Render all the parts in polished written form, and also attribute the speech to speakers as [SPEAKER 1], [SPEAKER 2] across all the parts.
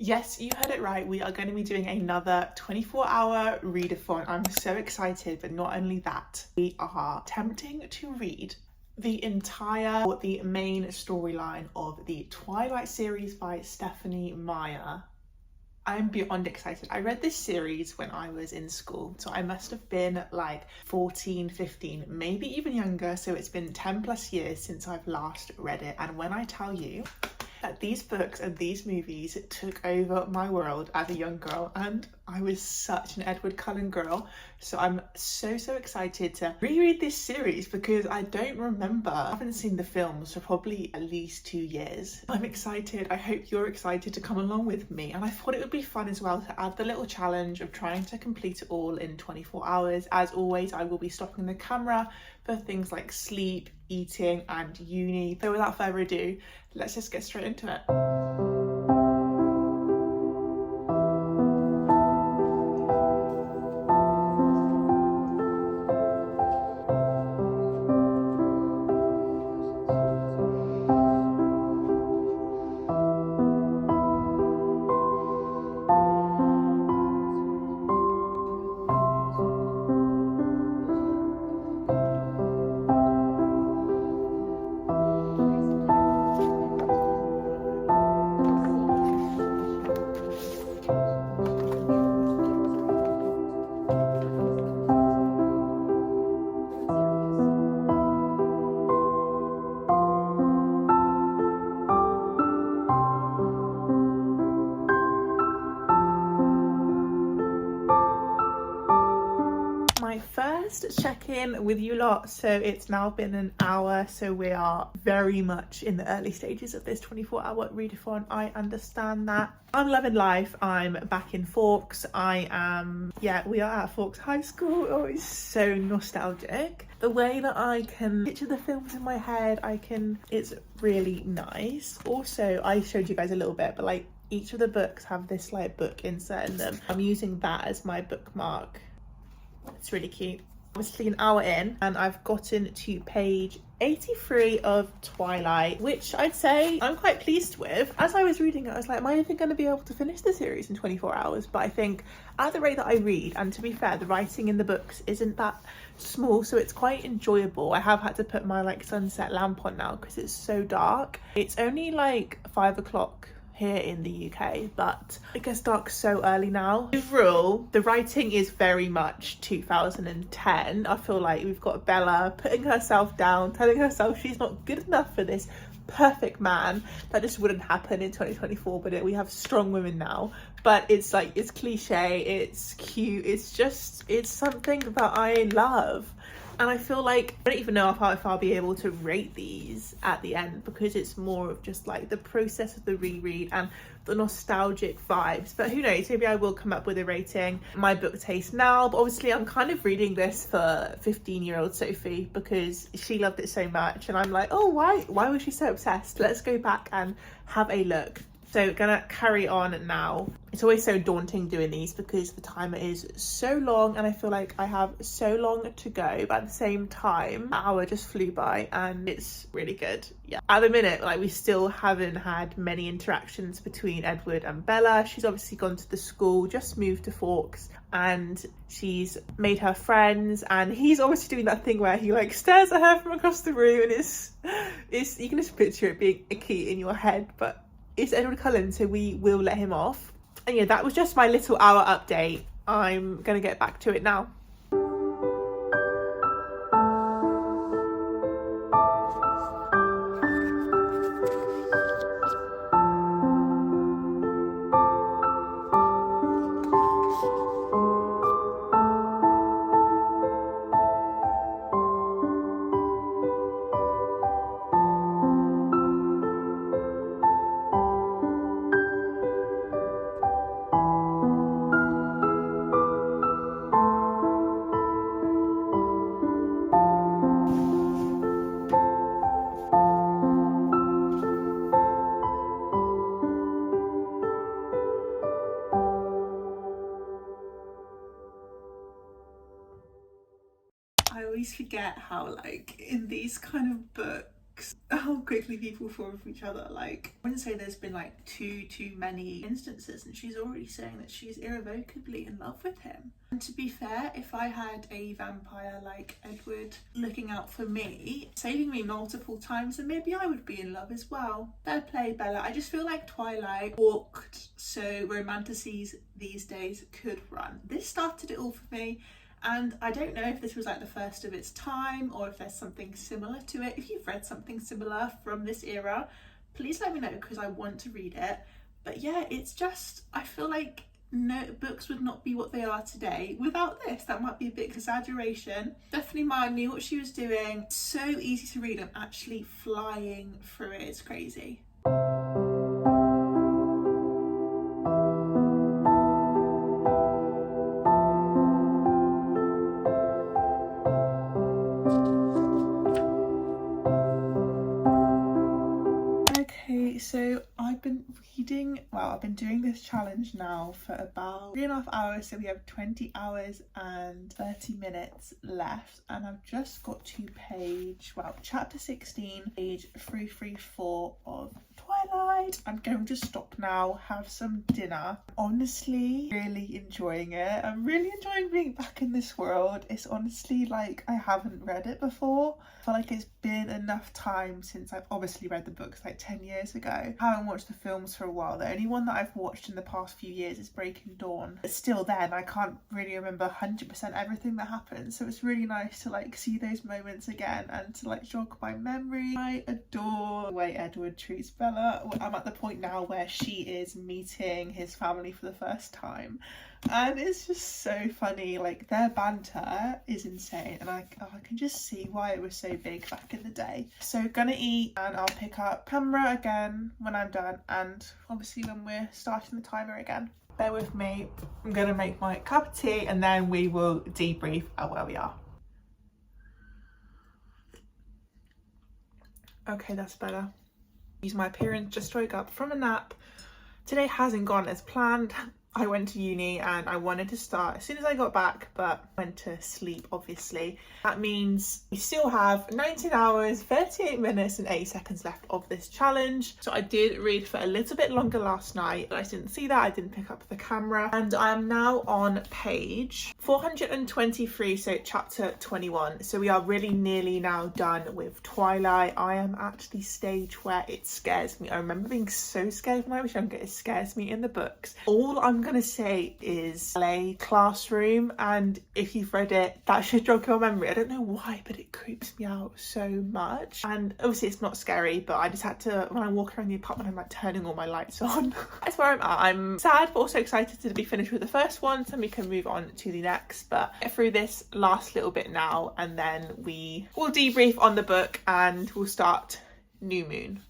[SPEAKER 1] Yes, you heard it right. We are going to be doing another 24-hour readathon. I'm so excited, but not only that, we are attempting to read the main storyline of the Twilight series by Stephanie Meyer. I'm beyond excited. I read this series when I was in school, so I must have been like 14, 15, maybe even younger. So it's been 10 plus years since I've last read it. And when I tell you that these books and these movies took over my world as a young girl, and I was such an Edward Cullen girl, so I'm so excited to reread this series because I don't remember. I haven't seen the films for probably at least 2 years. I'm excited. I hope you're excited to come along with me, and I thought it would be fun as well to add the little challenge of trying to complete it all in 24 hours. As always, I will be stopping the camera for things like sleep, eating and uni. So without further ado, let's just get straight into it. My first check-in with you lot. So it's now been an hour, so we are very much in the early stages of this 24-hour readathon. I understand that. I'm loving life. I'm back in Forks. We are at Forks High School. Oh, it's so nostalgic. The way that I can picture the films in my head, it's really nice. Also, I showed you guys a little bit, but like each of the books have this like book insert in them. I'm using that as my bookmark. It's really cute. Obviously an hour in and I've gotten to page 83 of Twilight, which I'd say I'm quite pleased with. As I was reading it, I was like, am I even going to be able to finish the series in 24 hours? But I think at the rate that I read, and to be fair, the writing in the books isn't that small, so it's quite enjoyable. I have had to put my like sunset lamp on now because it's so dark. It's only like 5 o'clock here in the UK, but it gets dark so early now. Overall, the writing is very much 2010. I feel like we've got Bella putting herself down, telling herself she's not good enough for this perfect man. That just wouldn't happen in 2024, but we have strong women now. But it's like, it's cliche, it's cute, it's something that I love. And I feel like I don't even know if I'll be able to rate these at the end, because it's more of just like the process of the reread and the nostalgic vibes. But who knows, maybe I will come up with a rating. My book taste now, but obviously I'm kind of reading this for 15-year-old Sophie because she loved it so much, and I'm like, oh, why was she so obsessed? Let's go back and have a look. So gonna carry on now. It's always so daunting doing these because the timer is so long and I feel like I have so long to go, but at the same time, an hour just flew by and it's really good. Yeah. At the minute, like, we still haven't had many interactions between Edward and Bella. She's obviously gone to the school, just moved to Forks, and she's made her friends, and he's obviously doing that thing where he like stares at her from across the room, and it's you can just picture it being a key in your head, but it's Edward Cullen, so we will let him off. And yeah, that was just my little hour update. I'm gonna get back to it now. I always forget how, like, in these kind of books, how quickly people fall for each other. Like, I wouldn't say there's been like too many instances, and she's already saying that she's irrevocably in love with him. And to be fair, if I had a vampire like Edward looking out for me, saving me multiple times, then maybe I would be in love as well. Fair play, Bella. I just feel like Twilight walked so romanticies these days could run. This started it all for me. And I don't know if this was like the first of its time or if there's something similar to it. If you've read something similar from this era, please let me know, because I want to read it. But yeah, it's just, I feel like no books would not be what they are today without this. That might be a bit exaggeration. Definitely Maya knew what she was doing. So easy to read. I'm actually flying through it. It's crazy. So I've been reading, well, I've been doing this challenge now for about 3.5 hours, so we have 20 hours and 30 minutes left, and I've just got to chapter 16, page 334 of Twilight. I'm going to stop now, have some dinner. Honestly, really enjoying it. I'm really enjoying being back in this world. It's honestly like I haven't read it before. I feel like it's been enough time since I've obviously read the books like 10 years ago. I haven't watched the films for a while. The only one that I've watched in the past few years is Breaking Dawn. But still then, I can't really remember 100% everything that happened. So it's really nice to like see those moments again and to like jog my memory. I adore the way Edward treats Bella. I'm at the point now where she is meeting his family for the first time. And it's just so funny, like their banter is insane, and I can just see why it was so big back in the day. So gonna eat, and I'll pick up camera again when I'm done, and obviously when we're starting the timer again. Bear with me, I'm gonna make my cup of tea and then we will debrief at where we are. Okay, that's better. My parents just woke up from a nap. Today hasn't gone as planned. I went to uni and I wanted to start as soon as I got back, but went to sleep obviously. That means we still have 19 hours, 38 minutes and 8 seconds left of this challenge. So I did read for a little bit longer last night, but I didn't see that, I didn't pick up the camera. And I am now on page 423, so chapter 21. So we are really nearly now done with Twilight. I am at the stage where it scares me. I remember being so scared when I was younger. It scares me in the books. All I'm gonna say is LA Classroom, and if you've read it, that should jog your memory. I don't know why, but it creeps me out so much. And obviously it's not scary, but I just had to, when I walk around the apartment, I'm like turning all my lights on. That's where I'm at. I'm sad but also excited to be finished with the first one so we can move on to the next. But get through this last little bit now and then we will debrief on the book and we'll start New Moon.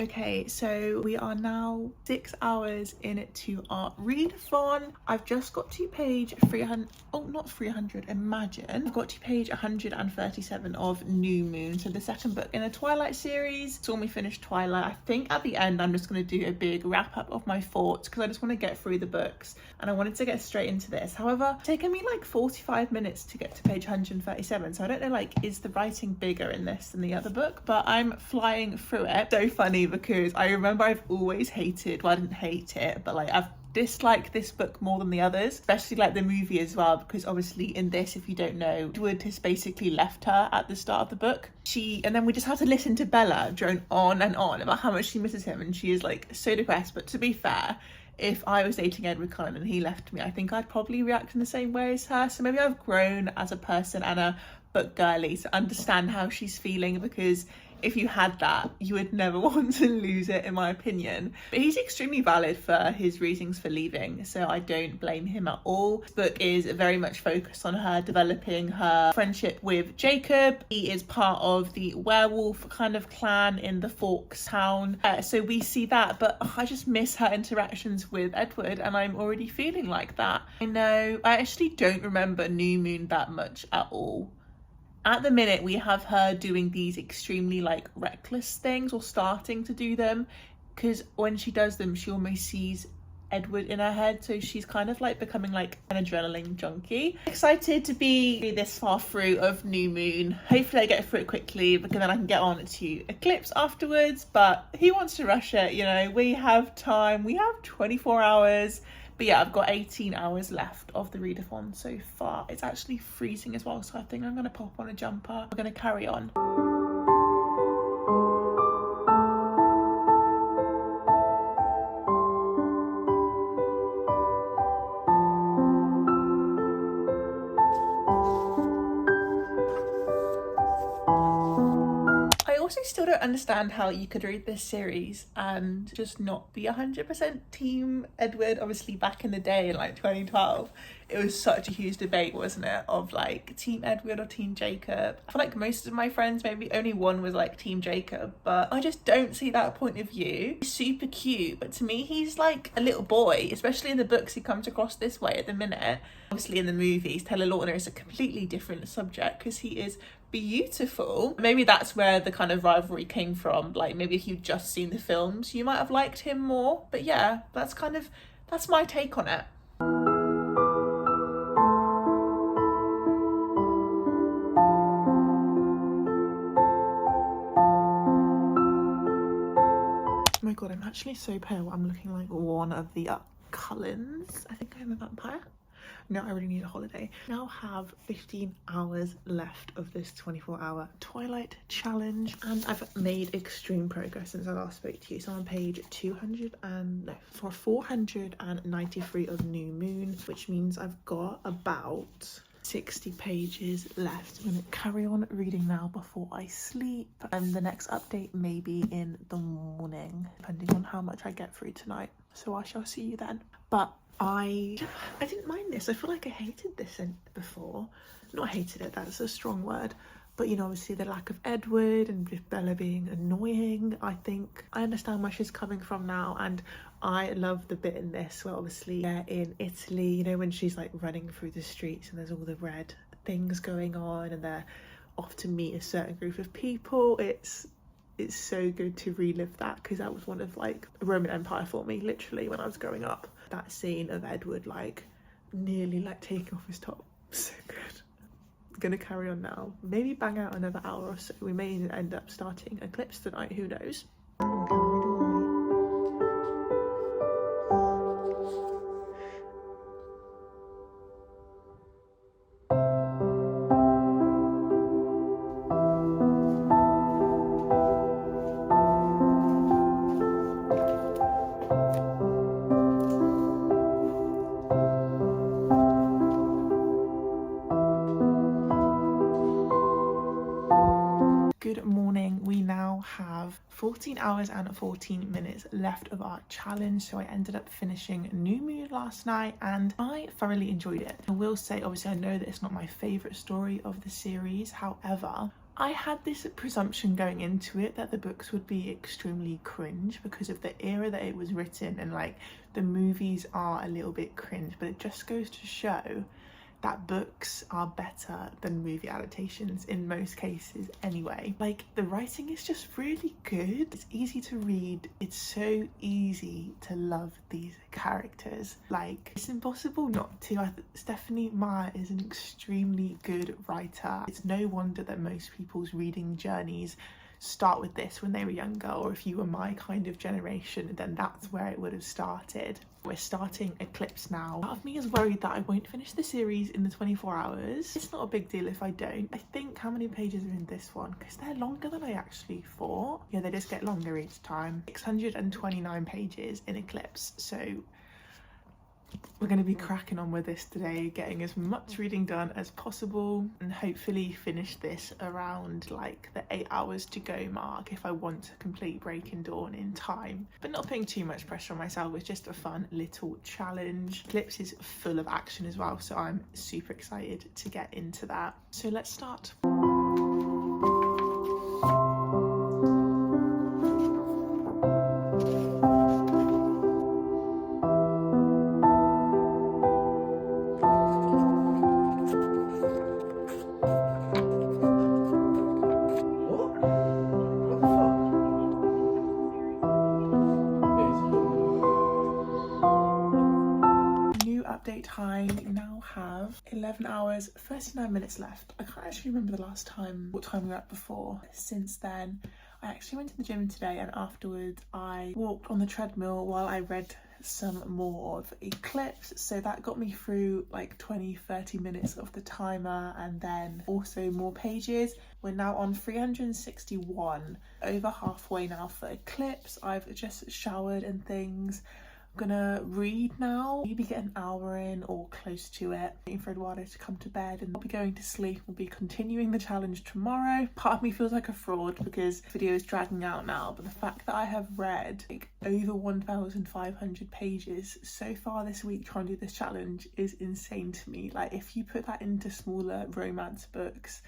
[SPEAKER 1] Okay, so we are now 6 hours into our readathon. I've just got to page 300, oh not 300, imagine. I've got to page 137 of New Moon, so the second book in the Twilight series. Saw me finish Twilight. I think at the end I'm just going to do a big wrap up of my thoughts because I just want to get through the books and I wanted to get straight into this. However, it's taken me like 45 minutes to get to page 137, so I don't know, like, is the writing bigger in this than the other book? But I'm flying through it. So funny because I remember I've always hated, well I didn't hate it, but like I've disliked this book more than the others, especially like the movie as well, because obviously in this, if you don't know, Edward has basically left her at the start of the book. And then we just have to listen to Bella drone on and on about how much she misses him, and she is like so depressed. But to be fair, if I was dating Edward Cullen and he left me, I think I'd probably react in the same way as her. So maybe I've grown as a person and a but girly, so understand how she's feeling, because if you had that, you would never want to lose it, in my opinion. But he's extremely valid for his reasons for leaving, so I don't blame him at all. This book is very much focused on her developing her friendship with Jacob. He is part of the werewolf kind of clan in the Forks town, so we see that, but I just miss her interactions with Edward, and I'm already feeling like that. I know, I actually don't remember New Moon that much at all. At the minute, we have her doing these extremely like reckless things, or starting to do them, because when she does them, she almost sees Edward in her head, so she's kind of like becoming like an adrenaline junkie. Excited to be this far through of New Moon. Hopefully I get through it quickly, because then I can get on to Eclipse afterwards, but who wants to rush it? You know, we have time, we have 24 hours. But yeah, I've got 18 hours left of the readathon so far. It's actually freezing as well, so I think I'm going to pop on a jumper. We're going to carry on. I still don't understand how you could read this series and just not be 100% team Edward. Obviously back in the day in like 2012, it was such a huge debate, wasn't it, of like team Edward or team Jacob. I feel like most of my friends, maybe only one was like team Jacob, but I just don't see that point of view. He's super cute, but to me he's like a little boy, especially in the books he comes across this way at the minute. Obviously in the movies, Taylor Lautner is a completely different subject because he is beautiful. Maybe that's where the kind of rivalry came from. Like maybe if you'd just seen the films, you might have liked him more. But yeah, that's my take on it. Oh my god, I'm actually so pale. I'm looking like one of the Cullens. I think I'm a vampire. No, I really need a holiday. Now have 15 hours left of this 24-hour Twilight challenge, and I've made extreme progress since I last spoke to you. So I'm on page 493 of New Moon, which means I've got about 60 pages left. I'm going to carry on reading now before I sleep, and the next update may be in the morning, depending on how much I get through tonight. So I shall see you then. But I didn't mind this. I feel like I hated this before. Not hated it, that's a strong word. But you know, obviously the lack of Edward and just Bella being annoying. I think I understand where she's coming from now, and I love the bit in this where obviously they're in Italy, you know, when she's like running through the streets and there's all the red things going on and they're off to meet a certain group of people. It's so good to relive that, because that was one of like Roman Empire for me, literally, when I was growing up. That scene of Edward like nearly like taking off his top, so good. I'm gonna carry on now, maybe bang out another hour or so. We may end up starting Eclipse tonight, who knows. Good morning. We now have 14 hours and 14 minutes left of our challenge. So I ended up finishing New Moon last night and I thoroughly enjoyed it. I will say, obviously, I know that it's not my favourite story of the series. However, I had this presumption going into it that the books would be extremely cringe because of the era that it was written, and like the movies are a little bit cringe, but it just goes to show that books are better than movie adaptations in most cases anyway. Like the writing is just really good. It's easy to read. It's so easy to love these characters. Like it's impossible not to. Stephanie Meyer is an extremely good writer. It's no wonder that most people's reading journeys start with this when they were younger, or if you were my kind of generation, then that's where it would have started. We're starting Eclipse now. Part of me is worried that I won't finish the series in the 24 hours. It's not a big deal if I don't. I think, how many pages are in this one? Because they're longer than I actually thought. Yeah, they just get longer each time. 629 pages in Eclipse, so We're going to be cracking on with this today, getting as much reading done as possible, and hopefully finish this around like the 8 hours to go mark if I want to complete Breaking Dawn in time. But not putting too much pressure on myself, it's just a fun little challenge. Eclipse is full of action as well, so I'm super excited to get into that. So let's start. Update time, now have 11 hours 39 minutes left. I can't actually remember the last time, what time we were at before. Since then I actually went to the gym today, and afterwards I walked on the treadmill while I read some more of Eclipse, so that got me through like 20-30 minutes of the timer, and then also more pages. We're now on 361, over halfway now for Eclipse. I've just showered and things. I'm gonna read now, maybe get an hour in or close to it, waiting for Eduardo to come to bed, and I'll be going to sleep. We'll be continuing the challenge tomorrow. Part of me feels like a fraud because the video is dragging out now, but the fact that I have read like over 1,500 pages so far this week trying to do this challenge is insane to me. Like, if you put that into smaller romance books,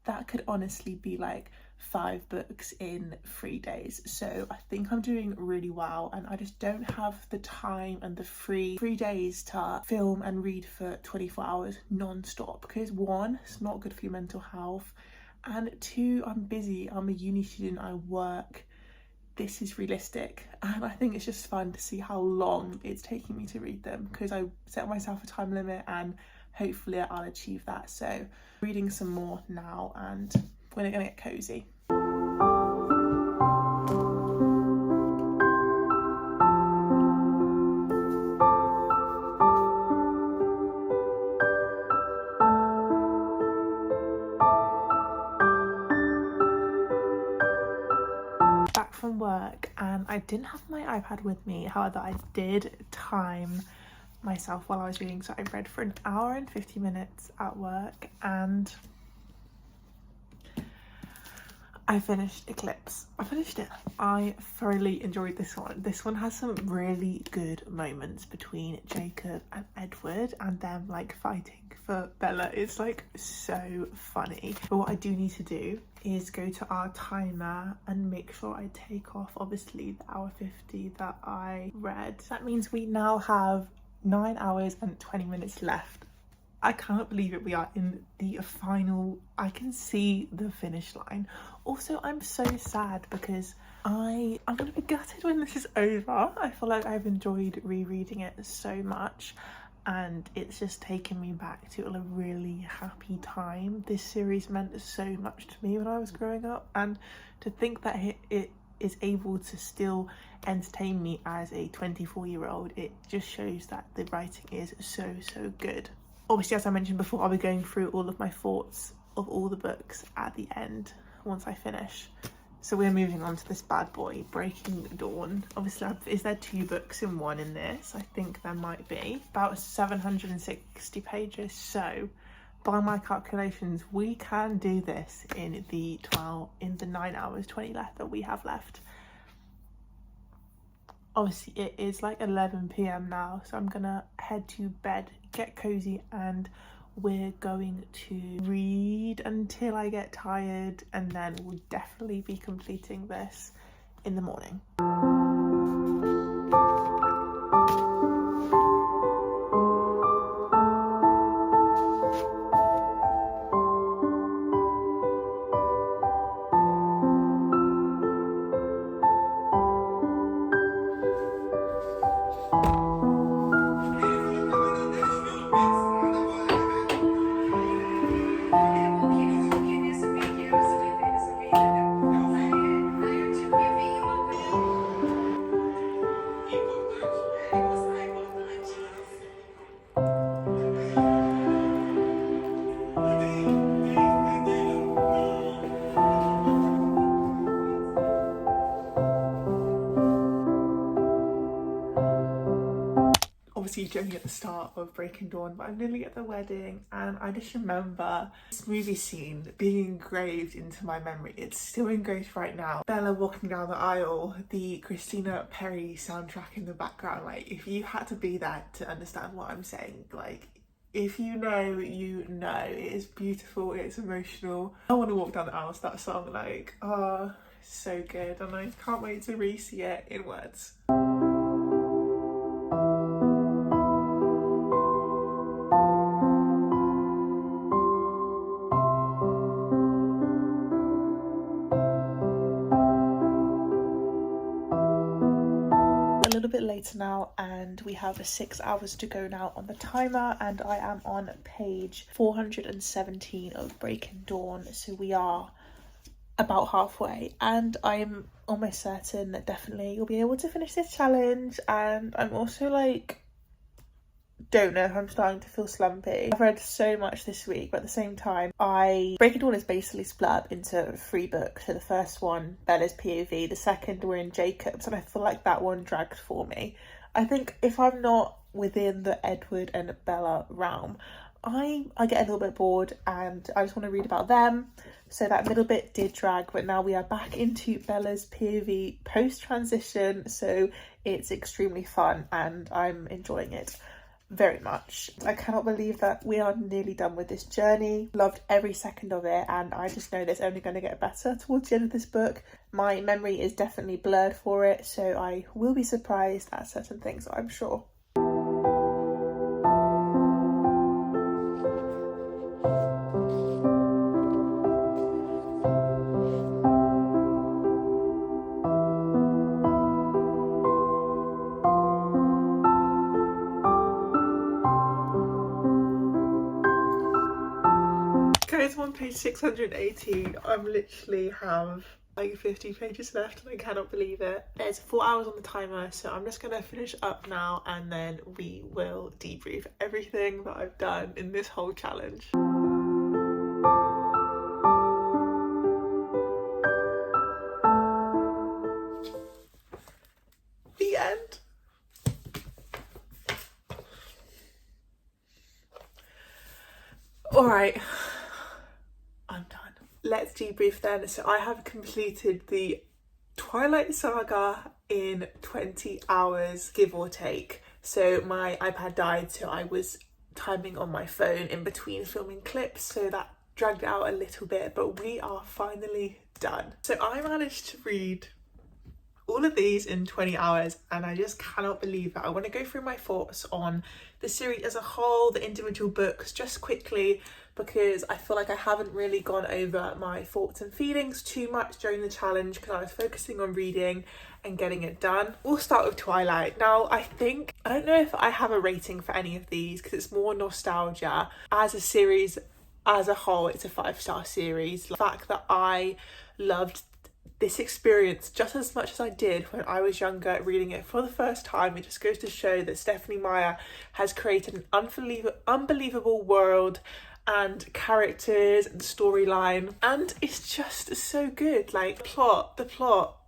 [SPEAKER 1] that could honestly be like 5 books in 3 days. So I think I'm doing really well, and I just don't have the time and the 3 days to film and read for 24 hours non-stop, because 1, it's not good for your mental health, and 2, I'm busy. I'm a uni student, I work. This is realistic, and I think it's just fun to see how long it's taking me to read them, because I set myself a time limit and hopefully I'll achieve that. So reading some more now, and we're gonna get cozy. Back from work, and I didn't have my iPad with me. However, I did time myself while I was reading, so I read for an hour and 50 minutes at work, and I finished Eclipse. I finished it. I thoroughly enjoyed this one. This one has some really good moments between Jacob and Edward, and them like fighting for Bella. It's like so funny. But what I do need to do is go to our timer and make sure I take off obviously the hour 50 that I read. That means we now have 9 hours and 20 minutes left. I can't believe it. We are in the final. I can see the finish line. Also, I'm so sad because I'm gonna be gutted when this is over. I feel like I've enjoyed rereading it so much, and it's just taken me back to a really happy time. This series meant so much to me when I was growing up, and to think that it is able to still entertain me as a 24-year-old, it just shows that the writing is so good. Obviously, as I mentioned before, I'll be going through all of my thoughts of all the books at the end once I finish. So we're moving on to this bad boy, Breaking Dawn. Obviously, is there 2 books in one in this? I think there might be. About 760 pages. So by my calculations, we can do this in the 9 hours 20 left that we have left. Obviously, it is like 11 p.m. now, so I'm gonna head to bed, get cozy, and we're going to read until I get tired, and then we'll definitely be completing this in the morning. obviously joking at the start of Breaking Dawn, but I'm nearly at the wedding, and I just remember this movie scene being engraved into my memory. It's still engraved right now. Bella walking down the aisle, the Christina Perri soundtrack in the background. Like, if you had to be there to understand what I'm saying, like, if you know, you know. It is beautiful, it's emotional. I want to walk down the aisle to that song, like, oh, so good, and I can't wait to re-see it in words. A little bit later now, and we have 6 hours to go now on the timer, and I am on page 417 of Breaking Dawn, so we are about halfway, and I'm almost certain that definitely you'll be able to finish this challenge. And I'm also like, don't know if I'm starting to feel slumpy. I've read so much this week, but at the same time, Breaking Dawn is basically split up into 3 books. So the first one, Bella's POV, the second we're in Jacob's, and I feel like that one dragged for me. I think if I'm not within the Edward and Bella realm, I get a little bit bored and I just want to read about them. So that middle bit did drag, but now we are back into Bella's POV post-transition, so it's extremely fun and I'm enjoying it very much. I cannot believe that we are nearly done with this journey. Loved every second of it, and I just know that it's only going to get better towards the end of this book. My memory is definitely blurred for it, so I will be surprised at certain things, I'm sure. Guys, I'm on page 618. I literally have like 50 pages left and I cannot believe it. There's 4 hours on the timer, so I'm just gonna finish up now and then we will debrief everything that I've done in this whole challenge. The end. All right. I'm done. Let's debrief then. So I have completed the Twilight saga in 20 hours, give or take. So my iPad died, so I was timing on my phone in between filming clips, so that dragged out a little bit, but we are finally done. So I managed to read all of these in 20 hours and I just cannot believe that. I want to go through my thoughts on the series as a whole, the individual books, just quickly, because I feel like I haven't really gone over my thoughts and feelings too much during the challenge because I was focusing on reading and getting it done. We'll start with Twilight. Now, I don't know if I have a rating for any of these because it's more nostalgia. As a series as a whole, it's a 5-star series. The fact that I loved this experience just as much as I did when I was younger reading it for the first time, it just goes to show that Stephanie Meyer has created an unbelievable world and characters and storyline, and it's just so good. Like the plot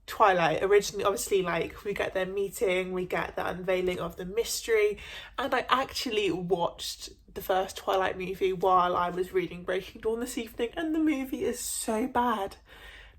[SPEAKER 1] Twilight originally, obviously, like we get their meeting, we get the unveiling of the mystery, and I actually watched the first Twilight movie while I was reading Breaking Dawn this evening, and the movie is so bad.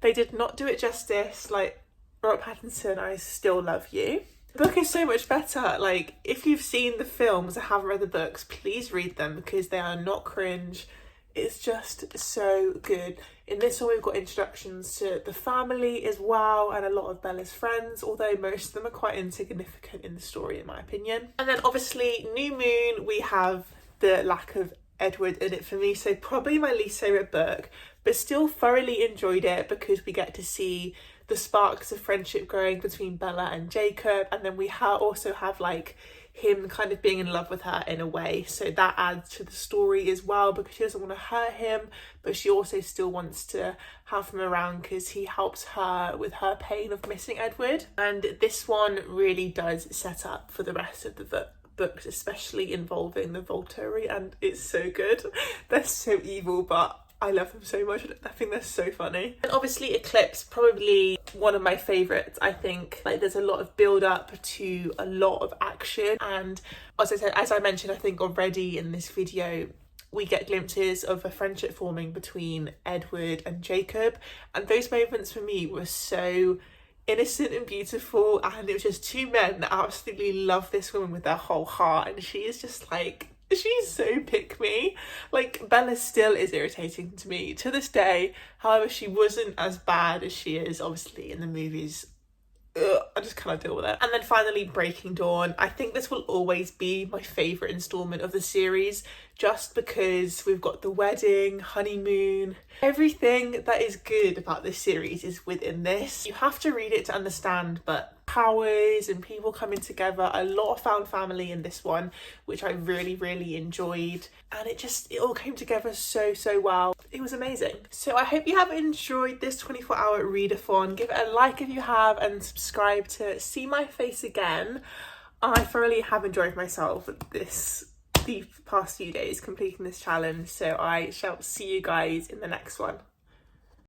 [SPEAKER 1] They did not do it justice. Like, Robert Pattinson, I still love you. The book is so much better. Like, if you've seen the films and haven't read the books, please read them because they are not cringe. It's just so good. In this one, we've got introductions to the family as well and a lot of Bella's friends, although most of them are quite insignificant in the story, in my opinion. And then, obviously, New Moon, we have the lack of Edward in it for me, so probably my least favourite book, but still thoroughly enjoyed it because we get to see the sparks of friendship growing between Bella and Jacob, and then we also have like him kind of being in love with her in a way, so that adds to the story as well because she doesn't want to hurt him, but she also still wants to have him around because he helps her with her pain of missing Edward. And this one really does set up for the rest of the books, especially involving the Volturi, and it's so good. They're so evil, but I love them so much. I think they're so funny. And obviously Eclipse, probably one of my favourites. I think like there's a lot of build up to a lot of action, and as I mentioned, I think already in this video, we get glimpses of a friendship forming between Edward and Jacob, and those moments for me were so innocent and beautiful, and it was just two men that absolutely love this woman with their whole heart, and she is just like, she's so pick me. Like, Bella still is irritating to me to this day. However, she wasn't as bad as she is obviously in the movies. I just cannot deal with it. And then finally, Breaking Dawn. I think this will always be my favourite instalment of the series, just because we've got the wedding, honeymoon, everything that is good about this series is within this. You have to read it to understand, but powers and people coming together, a lot of found family in this one, which I really enjoyed, and it all came together so well. It was amazing. So I hope you have enjoyed this 24-hour readathon. Give it a like if you have, and subscribe to see my face again. I thoroughly have enjoyed myself these past few days completing this challenge, so I shall see you guys in the next one.